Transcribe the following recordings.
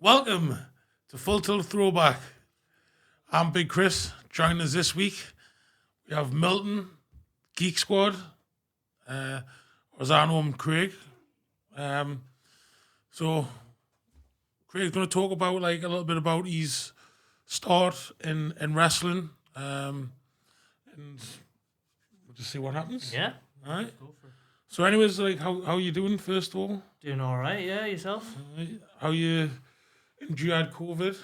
Welcome to Full Tilt Throwback. I'm Big Kris. Joining us this week, we have Milton, Geek Squad, or as I know him, Craig. So Craig's going to talk about a little bit about his start in wrestling, and we'll just see what happens. Yeah. All right. Go for it. So, anyways, how you doing? First of all, Doing all right. Yeah, yourself? How you endured COVID?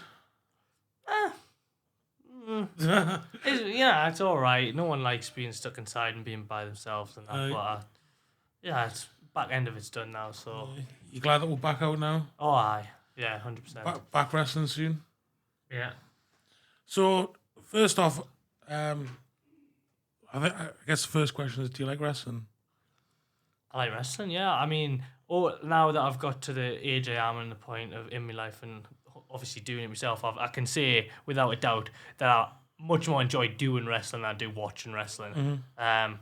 It's all right. No one likes being stuck inside and being by themselves and that. But it's back end of it's done now. So You glad that we're back out now? oh, aye, yeah, 100%. Back wrestling soon. Yeah. So first off, I guess the first question is: do you like wrestling? I like wrestling. Yeah, I mean, now that I've got to the age I am and the point of in my life and obviously doing it myself, I can say without a doubt that I much more enjoy doing wrestling than I do watching wrestling. Mm-hmm.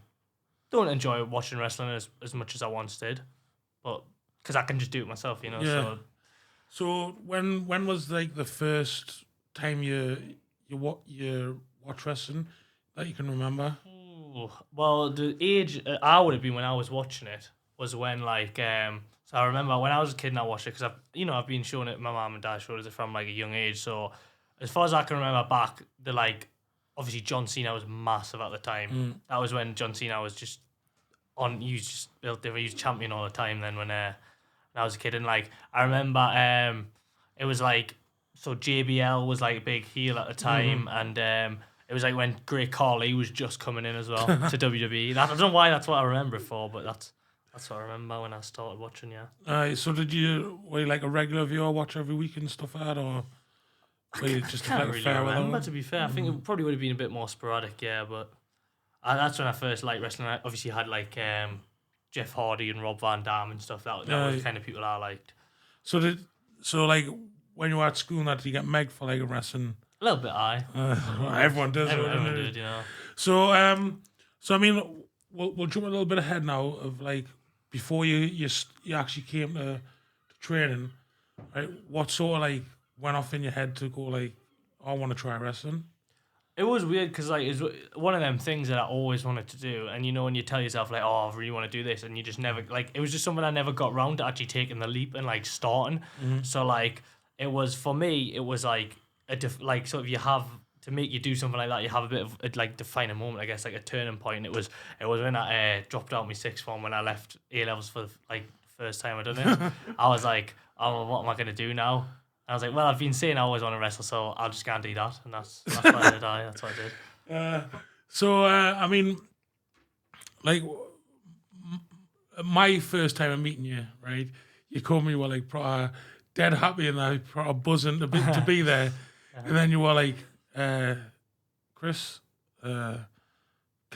Don't enjoy watching wrestling as much as I once did, but because I can just do it myself, you know. Yeah. So when was the first time you watch wrestling that you can remember? Well, the age I would have been when I was watching it was when so I remember when I was a kid and I watched it because I've been showing it. My mum and dad showed it from a young age. So as far as I can remember back, obviously John Cena was massive at the time. That was when John Cena was just on. He was just built there. He was champion all the time. Then when I was a kid and I remember it was so JBL was a big heel at the time and. It was when Great Khali was just coming in as well to WWE. I don't know why that's what I remember it for, but that's what I remember when I started watching. Yeah. So were you a regular viewer, watch every week and stuff like that, or were you just can't really remember? to To be fair, I think it probably would have been a bit more sporadic. Yeah, but that's when I first liked wrestling. I obviously had Jeff Hardy and Rob Van Dam and stuff. That was the kind of people I liked. So when you were at school, did you get Meg for wrestling? A little bit, aye. Everyone does. Everyone did, you know. So I mean, we'll jump a little bit ahead now of before you actually came to training, right? What sort of went off in your head to go I want to try wrestling? It was weird because it's one of them things that I always wanted to do, and when you tell yourself I really want to do this, and you just never it was just something I never got round to actually taking the leap and starting. So it was for me, it was so if you have to make you do something like that, you have a bit of a defining moment, I guess, a turning point. It was when I dropped out my sixth form when I left A levels for the first time I done it. I was oh, what am I gonna do now? And I was well, I've been saying I always want to wrestle, so I'll just go and do that, and that's what I did. That's what I did. I mean, my first time of meeting you, right? You called me probably dead happy and probably buzzing to be there. And then you were Kris, can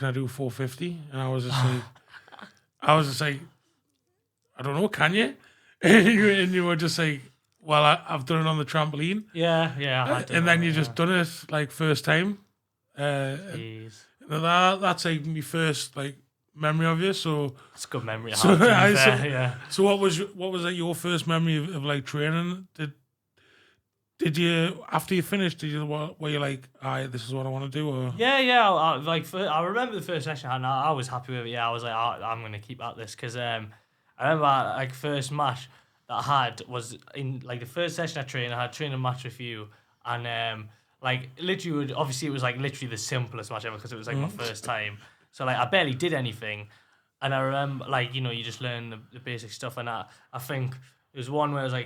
I do 450? And I was just I don't know, can you? And you were just well, I've done it on the trampoline. Yeah. And then you just done it first time. Jeez. That's my first memory of you. So it's a good memory. Yeah. So what was your first memory of training? Did you, after you finished, were you this is what I want to do? Or? Yeah. I remember the first session and I was happy with it. Yeah, I was I'm going to keep at this because I remember first match that I had was in the first session I trained. I had training match with you and literally, obviously it was literally the simplest match ever because it was my first time. So I barely did anything, and I remember you just learn the basic stuff and I think there was one where it was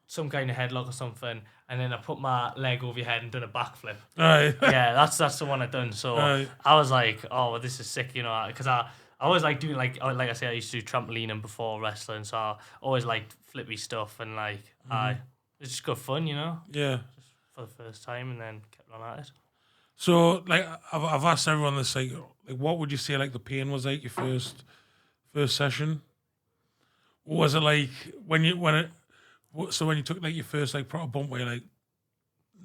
some kind of headlock or something, and then I put my leg over your head and done a backflip. Aye. Yeah, that's the one I done. So I was oh, well, this is sick, because I always doing I said, I used to do trampolining before wrestling, so I always flippy stuff and it's just good fun, Yeah. Just for the first time, and then kept on at it. So I've asked everyone this what would you say the pain was your first session? What was it when you took your first proper bump where you're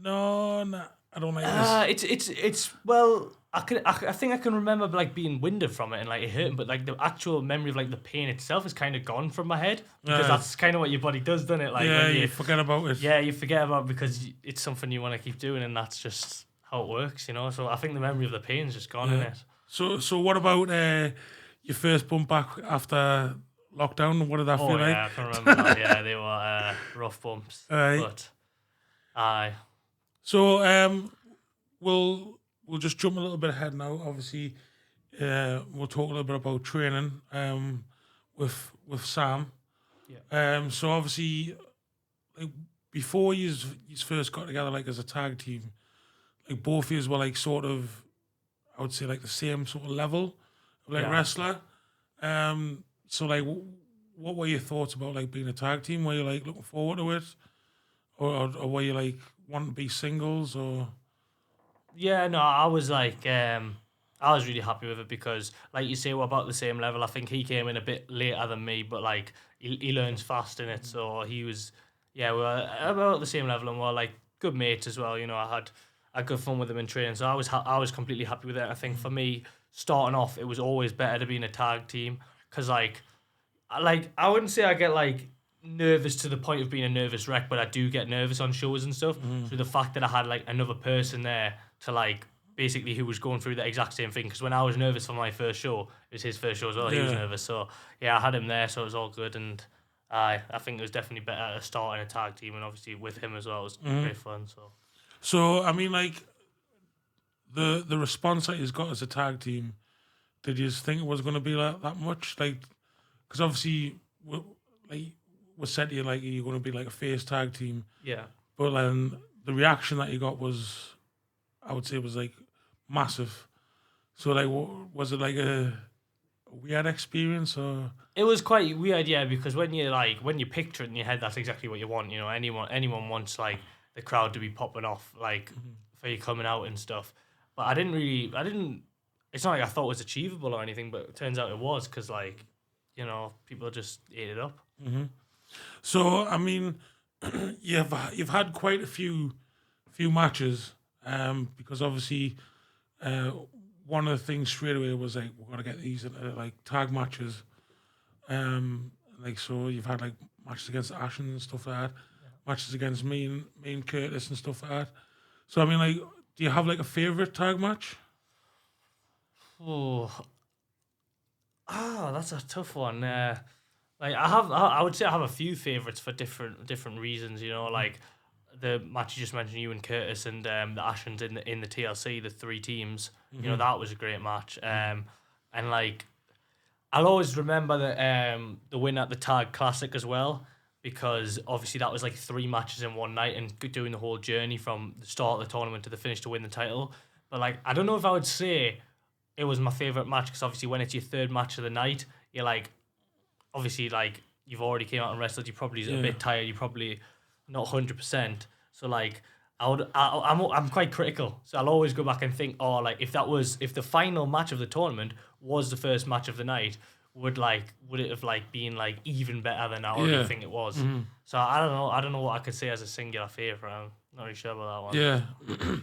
no, nah. I don't like this. It's well, I think I can remember like being winded from it and like it hurting, but like the actual memory of like the pain itself is kind of gone from my head because that's kind of what your body does, doesn't it? Like Yeah, when you forget about it. Yeah, you forget about it because it's something you want to keep doing, and that's just how it works, you know. So I think the memory of the pain's just gone in it. So what about your first bump back after lockdown? What did that feel like? I can remember that. Yeah, they were rough bumps. But aye. So we'll just jump a little bit ahead now. Obviously, we'll talk a little bit about training with Sam. Yeah. So obviously, like before you first got together, like as a tag team, like both of you were like sort of, I would say like the same sort of level of like wrestler. So like, what were your thoughts about like being a tag team? Were you like looking forward to it, or were you like wanting to be singles or? Yeah, no, I was like, I was really happy with it because, like you say, we're about the same level. I think he came in a bit later than me, but like he learns fast in it. So he was, we were about the same level, and we're like good mates as well. You know, I had good fun with him in training, so I was completely happy with it. I think for me, starting off, it was always better to be in a tag team because like I wouldn't say I get like nervous to the point of being a nervous wreck, but I do get nervous on shows and stuff. So the fact that I had like another person there to like basically who was going through the exact same thing, because when I was nervous for my first show, it was his first show as well. He was nervous, so yeah, I had him there, so it was all good. And I think it was definitely better to start in a tag team, and obviously with him as well, it was great fun. So I mean, like the response that he's got as a tag team, did you think it was going to be like that much? Like, because obviously, like was said to you like you're going to be like a face tag team. Yeah. But then the reaction that you got was, I would say, was like massive. So like, was it like a weird experience or? It was quite weird, yeah, because when you picture it in your head, that's exactly what you want. You know, anyone wants like the crowd to be popping off, like for you coming out and stuff. But I didn't. It's not like I thought it was achievable or anything, but it turns out it was because like, you know, people just ate it up. So I mean, you've had quite a few matches, because obviously, one of the things straight away was like we're gonna get these like tag matches, like so you've had like matches against Ashen and stuff like that, matches against me and Curtis and stuff like that. So I mean, like, do you have like a favorite tag match? That's a tough one. Like I would say I have a few favorites for different reasons. You know, like the match you just mentioned, you and Curtis, and the Ashens in the TLC, the three teams. You know, that was a great match. And like I'll always remember the win at the Tag Classic as well, because obviously that was like 3 matches in one night and doing the whole journey from the start of the tournament to the finish to win the title. But like I don't know if I would say it was my favorite match, because obviously when it's your third match of the night, you're like, obviously like you've already came out and wrestled, you're probably a bit tired, you're probably not 100%. So like I'm quite critical, so I'll always go back and think, oh, like if the final match of the tournament was the first match of the night, would it have like been like even better than I already think it was? So I don't know what I could say as a singular favorite. I'm not really sure about that one. Yeah.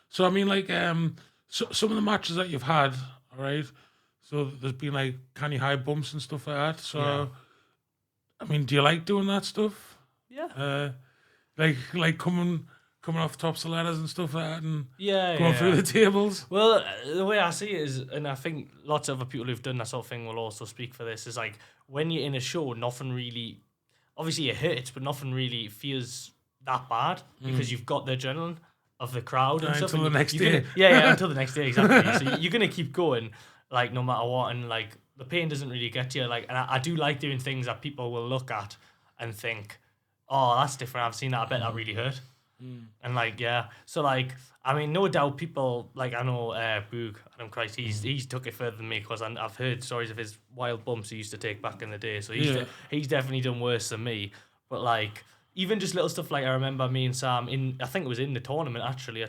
So I mean, like, so some of the matches that you've had, all right. So there's been like canny high bumps and stuff like that. So, I mean, do you like doing that stuff? Yeah. Like coming off tops of ladders and stuff like that, and Yeah, going through the tables. Well, the way I see it is, and I think lots of other people who've done that sort of thing will also speak for this, is like when you're in a show, nothing really, obviously it hurts, but nothing really feels that bad because you've got the adrenaline of the crowd and stuff. Until the next day. Until the next day, exactly. So you're gonna keep going, like no matter what, and like the pain doesn't really get to you. Like, and I do like doing things that people will look at and think, oh, that's different. I've seen that. I bet that really hurt. And like, so like, I mean, no doubt people, like, I know Boog, Adam Christ, he's took it further than me, because I've heard stories of his wild bumps he used to take back in the day. So he's definitely done worse than me. But like, even just little stuff, like I remember me and Sam I think it was in the tournament actually,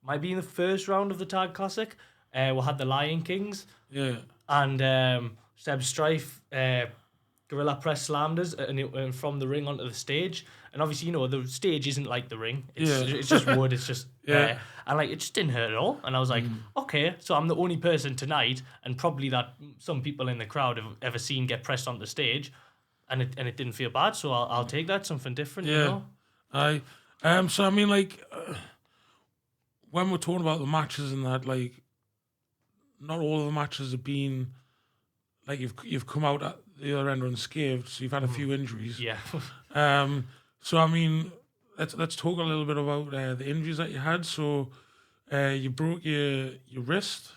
might be in the first round of the Tag Classic. We had the Lion Kings. Yeah. And Seb Strife gorilla press slammed us and from the ring onto the stage. And obviously, the stage isn't like the ring. It's just wood. It's just there. And like it just didn't hurt at all. And I was like, okay, so I'm the only person tonight, and probably that some people in the crowd have ever seen get pressed on the stage, and it didn't feel bad. So I'll take that, something different. Yeah. So I mean, like, when we're talking about the matches and that, like, not all of the matches have been like you've come out at the other end unscathed. So you've had a few injuries. Yeah. So I mean, let's talk a little bit about the injuries that you had. So you broke your wrist.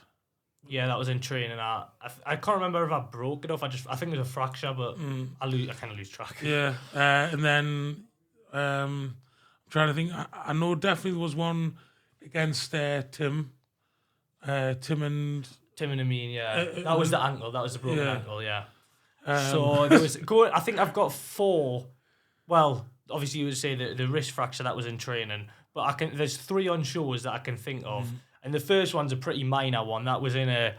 Yeah, that was in training. I can't remember if I broke it off. I think it was a fracture, but I kind of lose track. Yeah, and then I'm trying to think. I know definitely there was one against Tim. Tim and Amin, yeah. That was the ankle. That was the broken ankle, yeah. So there was I think I've got 4. Well, obviously you would say the wrist fracture that was in training, but there's 3 on shows that I can think of. And the first one's a pretty minor one. That was in I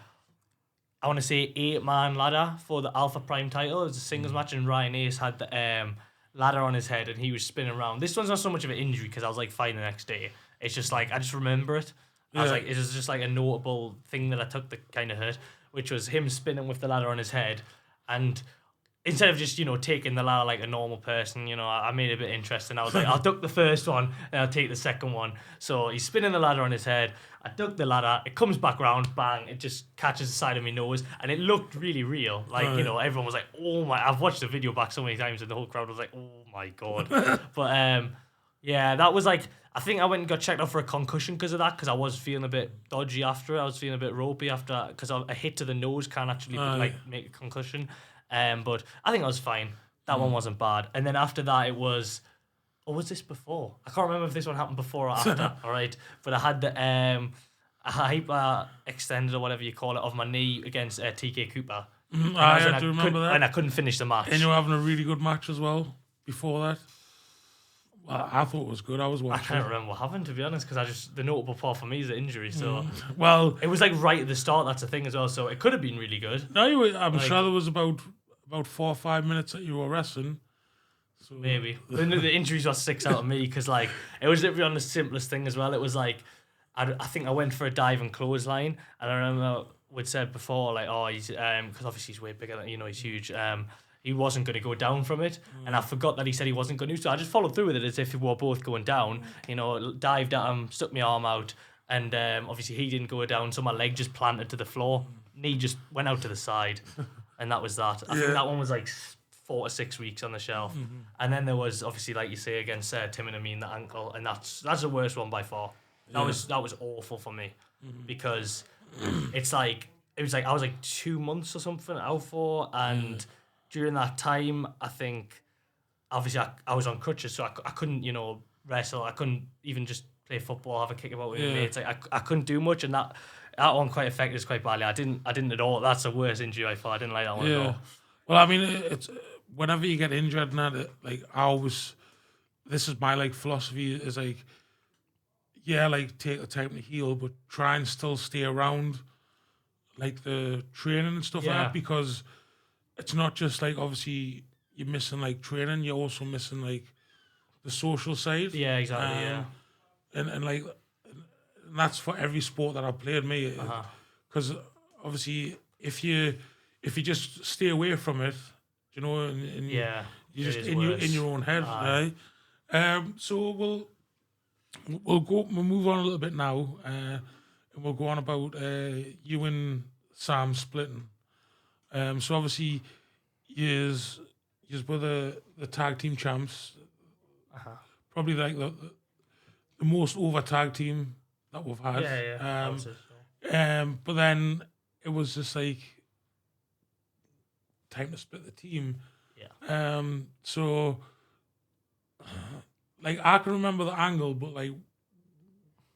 want to say 8-man ladder for the Alpha Prime title. It was a singles match, and Ryan Ace had the ladder on his head and he was spinning around. This one's not so much of an injury because I was like fine the next day. It's just like I just remember it. I was like, it was just like a notable thing that I took that kind of hurt, which was him spinning with the ladder on his head. And instead of just, taking the ladder like a normal person, I made it a bit interesting. I was like, I'll duck the first one and I'll take the second one. So he's spinning the ladder on his head. I duck the ladder. It comes back round, bang. It just catches the side of my nose. And it looked really real. Like, everyone was like, oh my. I've watched the video back so many times and the whole crowd was like, oh my God. But, yeah, that was like, I think I went and got checked out for a concussion because of that, because I was feeling a bit dodgy after it. I was feeling a bit ropey after, because a hit to the nose can actually make a concussion. But I think I was fine. That one wasn't bad. And then after that, it was, or was this before? I can't remember if this one happened before or after. All right, but I had the hyper extended or whatever you call it of my knee against TK Cooper. I had to remember that, and I couldn't finish the match. And you were having a really good match as well before that. Well, I thought it was good. I was watching. I can't remember what happened, to be honest, because the notable part for me is the injury. So, well, it was like right at the start. That's the thing as well. So it could have been really good. No, I'm sure there was about 4 or 5 minutes that you were wrestling. So maybe the injuries were 6 out of me because like it was literally on the simplest thing as well. It was like I think I went for a dive and clothesline, and I remember we'd said before like he's because obviously he's way bigger than he's huge. He wasn't going to go down from it, and I forgot that he said he wasn't going to. So I just followed through with it as if we were both going down. Dived at him, stuck my arm out, and obviously he didn't go down, so my leg just planted to the floor. Knee just went out to the side, and that was that. I think that one was like 4 to 6 weeks on the shelf, and then there was obviously, like you say, against Tim and Amin, the ankle, and that's the worst one by far. That was awful for me because it was like I was like 2 months or something out for, and during that time, I think, obviously, I was on crutches, so I couldn't, wrestle. I couldn't even just play football, have a kick about with my mates. Like, I couldn't do much, and that one quite affected us quite badly. I didn't at all. That's the worst injury I thought. I didn't like that one at all. Well, I mean, it's whenever you get injured and that, like, this is my, like, philosophy is, like, like, take the time to heal, but try and still stay around, like, the training and stuff like that, because it's not just like obviously you're missing like training, you're also missing like the social side. Yeah, exactly. And like and that's for every sport that I've played, me. Because obviously if you just stay away from it, and you just in your own head, right? So we'll move on a little bit now, and we'll go on about you and Sam splitting. So obviously, you were the tag team champs. Probably like the most over tag team that we've had. But then it was just like time to split the team. So like I can remember the angle, but like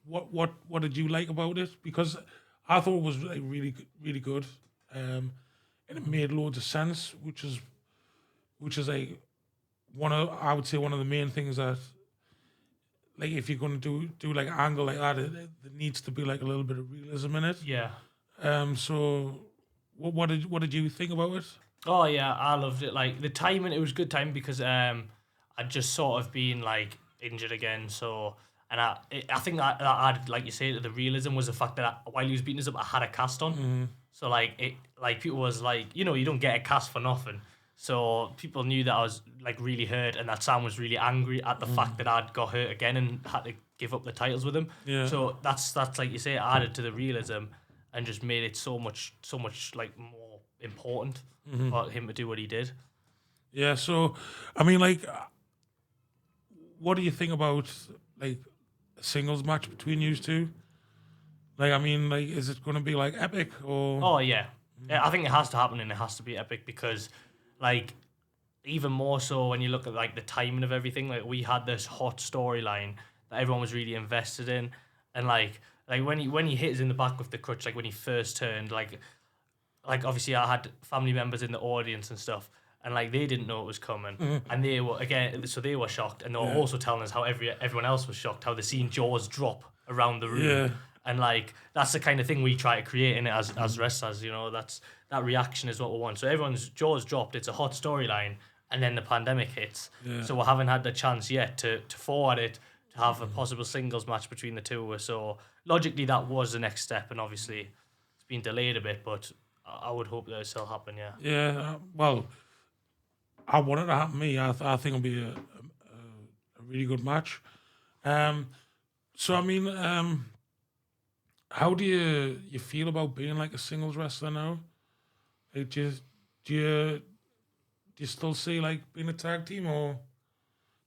what did you like about it? Because I thought it was like really really good. And it made loads of sense, which is like I would say one of the main things that, like, if you're going to do like an angle like that, there needs to be like a little bit of realism in it. Yeah. So what did you think about it? Oh yeah, I loved it. Like the timing, it was good time because I'd just sort of been like injured again. So and I think that added, like you say, to the realism was the fact that while he was beating us up, I had a cast on. So like it, like people was like, you don't get a cast for nothing. So people knew that I was like really hurt, and that Sam was really angry at the fact that I'd got hurt again and had to give up the titles with him. Yeah. So that's like you say, added to the realism, and just made it so much like more important for him to do what he did. Yeah. So, I mean, like, what do you think about like a singles match between you two? Like, I mean, like, is it going to be like epic or? Oh yeah. Yeah, I think it has to happen and it has to be epic because, like, even more so when you look at like the timing of everything. Like we had this hot storyline that everyone was really invested in, and like when he hit us in the back with the crutch, like when he first turned, like obviously I had family members in the audience and stuff, and like they didn't know it was coming, and they were again, so they were shocked, and they were also telling us how everyone else was shocked, how they seen jaws drop around the room, Yeah. and like that's the kind of thing we try to create in it as wrestlers, that's that reaction is what we want. So everyone's jaws dropped. It's a hot storyline, and then the pandemic hits, so we haven't had the chance yet to forward it to have a possible singles match between the two of us. So logically, that was the next step, and obviously it's been delayed a bit, but I would hope that it still happen. Yeah. Yeah. Well, I want it to happen. I think it'll be a really good match. Um. So I mean, how do you feel about being like a singles wrestler now? Like, do you do you still see like being a tag team, or do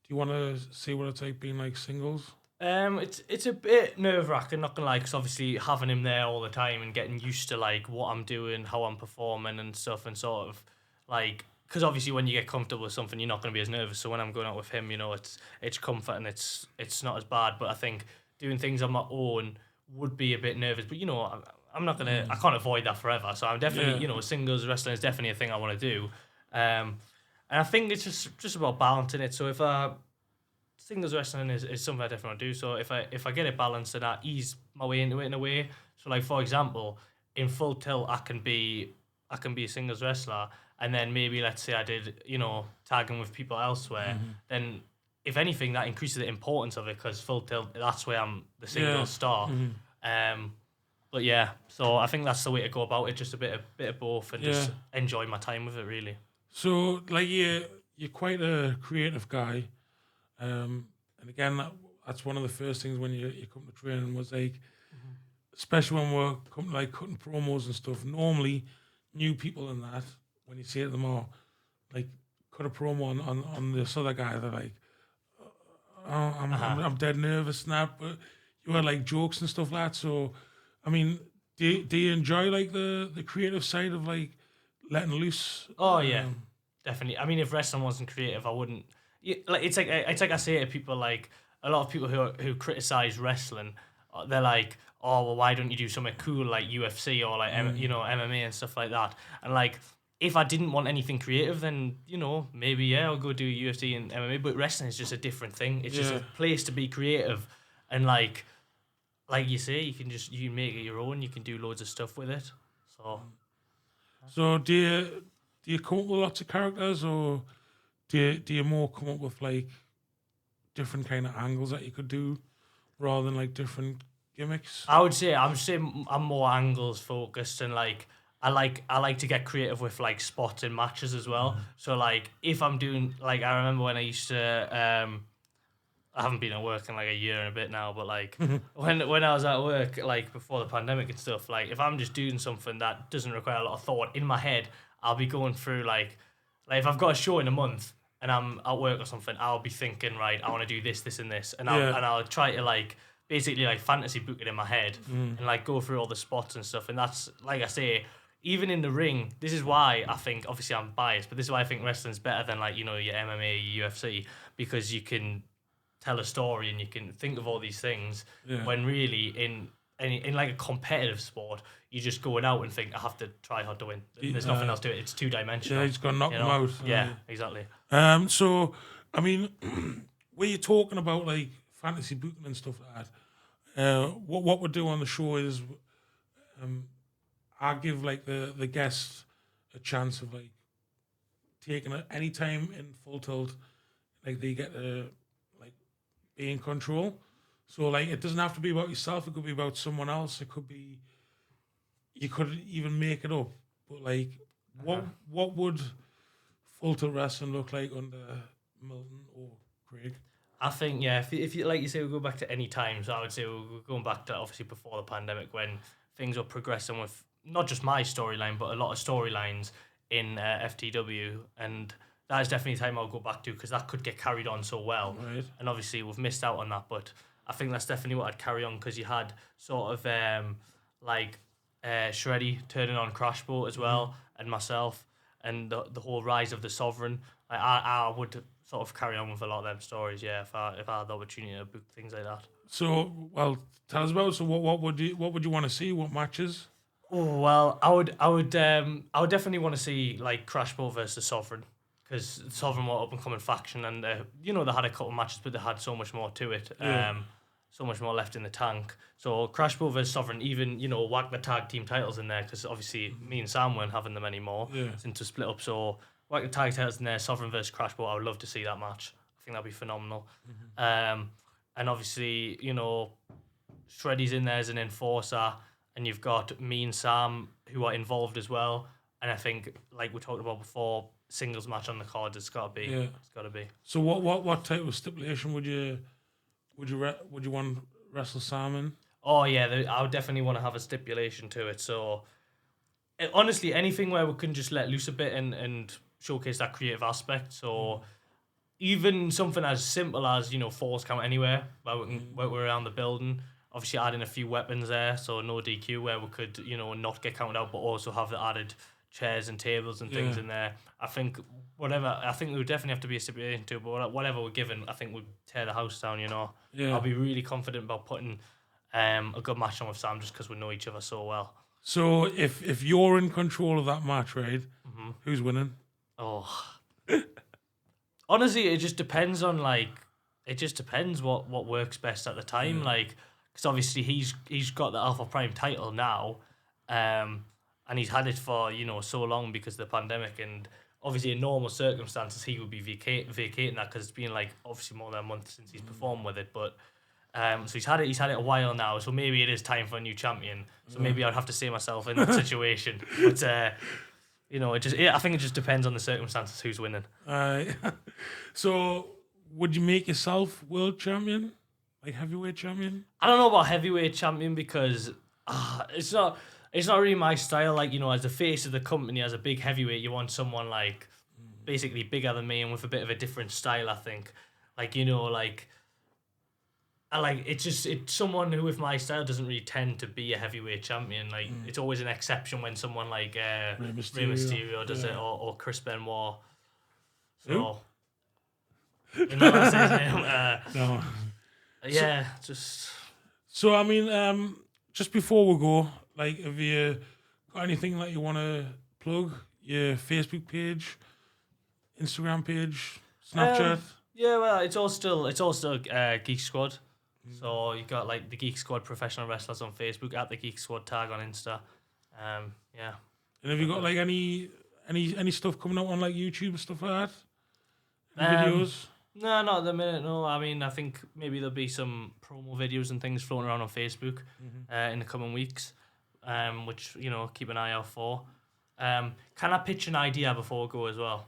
you want to see what it's like being like singles? It's a bit nerve wracking, not gonna lie, because obviously having him there all the time and getting used to like what I'm doing, how I'm performing and stuff, and sort of like, because obviously when you get comfortable with something, you're not gonna be as nervous. So when I'm going out with him, it's comfort and it's not as bad. But I think doing things on my own would be a bit nervous. But I'm not gonna, I can't avoid that forever. So I'm definitely, Yeah. singles wrestling is definitely a thing I want to do. And I think it's just about balancing it. So if singles wrestling is something I definitely want to do. So if I get it balanced and I ease my way into it in a way. So like for example, in Full Tilt I can be a singles wrestler, and then maybe let's say I did tagging with people elsewhere. Then if anything that increases the importance of it because Full Tilt, that's where I'm the singles star. But yeah, so I think that's the way to go about it. Just a bit of both and just enjoy my time with it really. So like you're quite a creative guy. And again, that's one of the first things when you come to training was like, especially when we're like cutting promos and stuff. Normally, new people in that when you say to them, "Oh, like cut a promo on this other guy," they're like, "Oh, I'm dead nervous now." But you had like jokes and stuff like that. So, I mean, do you enjoy like the creative side of like letting loose? Oh yeah, definitely. I mean, if wrestling wasn't creative, I wouldn't. Like it's like I say to people, like a lot of people who criticize wrestling, they're like, oh well, why don't you do something cool like UFC or like MMA and stuff like that? And like, if I didn't want anything creative, then maybe I'll go do UFC and MMA. But wrestling is just a different thing. It's just a place to be creative, and like you say, you can make it your own. You can do loads of stuff with it. So do you come up with lots of characters, or do you more come up with like different kind of angles that you could do rather than like different gimmicks? I would say I'm more angles focused, and like I like to get creative with like spots in matches as well. So like if I'm doing, like, I remember when I used to I haven't been at work in like a year and a bit now, but like when I was at work, like before the pandemic and stuff, like if I'm just doing something that doesn't require a lot of thought in my head, I'll be going through like if I've got a show in a month and I'm at work or something, I'll be thinking, right, I want to do this, this, and this, and I'll try to like basically like fantasy book it in my head and like go through all the spots and stuff. And that's, like I say, even in the ring, this is why I think, obviously I'm biased, but this is why I think wrestling's better than like your MMA, your UFC, because you can tell a story and you can think of all these things when really in like a competitive sport, you're just going out and think, I have to try hard to win. There's nothing else to it. It's two-dimensional. Yeah, he's got to knock them out. Yeah, exactly. So, I mean, when you're talking about like fantasy booking and stuff like that, what we do on the show is I give like the guests a chance of like taking it any time in Full Tilt, like they get to like be in control. So like it doesn't have to be about yourself. It could be about someone else. It could be you could even make it up. But like, what would Full Tilt wrestling look like under Milton or Craig? I think, yeah, if you like you say, we go back to any time, so I would say we're going back to obviously before the pandemic when things were progressing with not just my storyline, but a lot of storylines in FTW. And that is definitely a time I'll go back to because that could get carried on so well. Right. And obviously we've missed out on that, but I think that's definitely what I'd carry on because you had sort of Shreddy turning on Crashboat as well, and myself, and the whole rise of the Sovereign. I would sort of carry on with a lot of them stories, yeah, if I had the opportunity to book things like that. So, well, tell us about. So, what would you want to see? What matches? Oh well, I would definitely want to see like Crashboat versus Sovereign because Sovereign were up and coming faction, and they had a couple of matches, but they had so much more to it. Yeah. So much more left in the tank. So Crashboat versus Sovereign, even whack the tag team titles in there because obviously me and Sam weren't having them anymore since we split up. So whack the tag titles in there, Sovereign versus Crashboat. I would love to see that match. I think that'd be phenomenal. And obviously Shreddy's in there as an enforcer, and you've got me and Sam who are involved as well. And I think like we talked about before, singles match on the cards. It's got to be. Yeah. It's got to be. So, what type of stipulation would you want to wrestle Sam in? Oh yeah, I would definitely want to have a stipulation to it. So honestly, anything where we can just let loose a bit and showcase that creative aspect. So even something as simple as falls count anywhere where we can work around the building. Obviously, adding a few weapons there, so no DQ where we could not get counted out, but also have the added chairs and tables and things in there. I think there would definitely have to be a stipulation too, but whatever we're given, I think we'd tear the house down, Yeah. I'll be really confident about putting a good match on with Sam just because we know each other so well. So if you're in control of that match, right, who's winning? Oh. Honestly, it just depends on what works best at the time. Because obviously he's got the Alpha Prime title now, and he's had it for so long because of the pandemic, and obviously in normal circumstances he would be vacating that because it's been obviously more than a month since he's performed with it, but so he's had it a while now, so maybe it is time for a new champion, so maybe I'd have to say myself in that situation, but I think it just depends on the circumstances who's winning. So would you make yourself world champion, like heavyweight champion? I don't know about heavyweight champion because it's not really my style. As the face of the company, as a big heavyweight, you want someone basically bigger than me and with a bit of a different style. I think, it's someone who with my style doesn't really tend to be a heavyweight champion. It's always an exception when someone like Rey Mysterio does it, or Chris Benoit. So, you know what I'm saying? No. Yeah, just. So I mean, just before we go, have you got anything that you want to plug? Your Facebook page, Instagram page, Snapchat? Yeah, well, it's all still Geek Squad. So you got the Geek Squad professional wrestlers on Facebook, at the Geek Squad tag on Insta. Yeah. And have you got any stuff coming out on YouTube and stuff like that? Any videos? No, not at the minute. No, I mean I think maybe there'll be some promo videos and things floating around on Facebook in the coming weeks, which keep an eye out for. Can I pitch an idea before we go as well?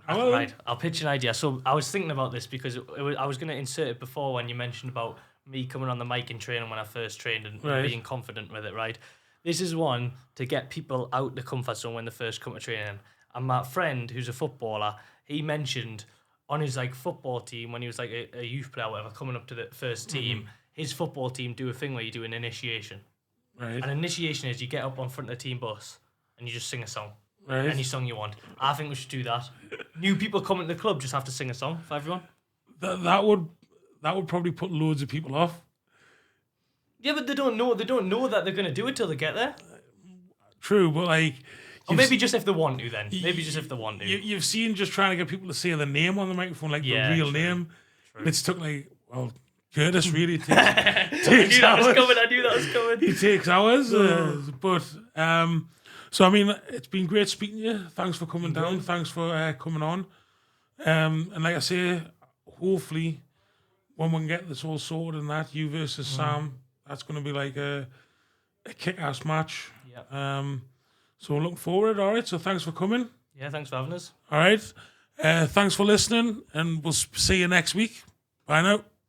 Right, I'll pitch an idea. So I was thinking about this because I was going to insert it before when you mentioned about me coming on the mic and training when I first trained and being confident with it, right? This is one to get people out the comfort zone when they first come to training. And my friend, who's a footballer, he mentioned on his football team when he was a youth player or whatever, coming up to the first team, his football team do a thing where you do an initiation. Right. An initiation is you get up on front of the team bus and you just sing a song. Right. Any song you want. I think we should do that. New people coming to the club just have to sing a song for everyone. That would probably put loads of people off. Yeah, but they don't know that they're gonna do it till they get there. True, but or maybe just if they want to then. Maybe just if they want to. You've seen just trying to get people to say the name on the microphone, the real name. True. It's took Curtis really takes I knew that was coming. He takes hours, but So, I mean, it's been great speaking to you. Thanks for coming down. Thanks for coming on. And like I say, hopefully, when we can get this all sorted and that, you versus Sam, that's going to be like a kick-ass match. Yeah. So looking forward. All right. So thanks for coming. Yeah, thanks for having us. All right. Thanks for listening, and we'll see you next week. Bye now.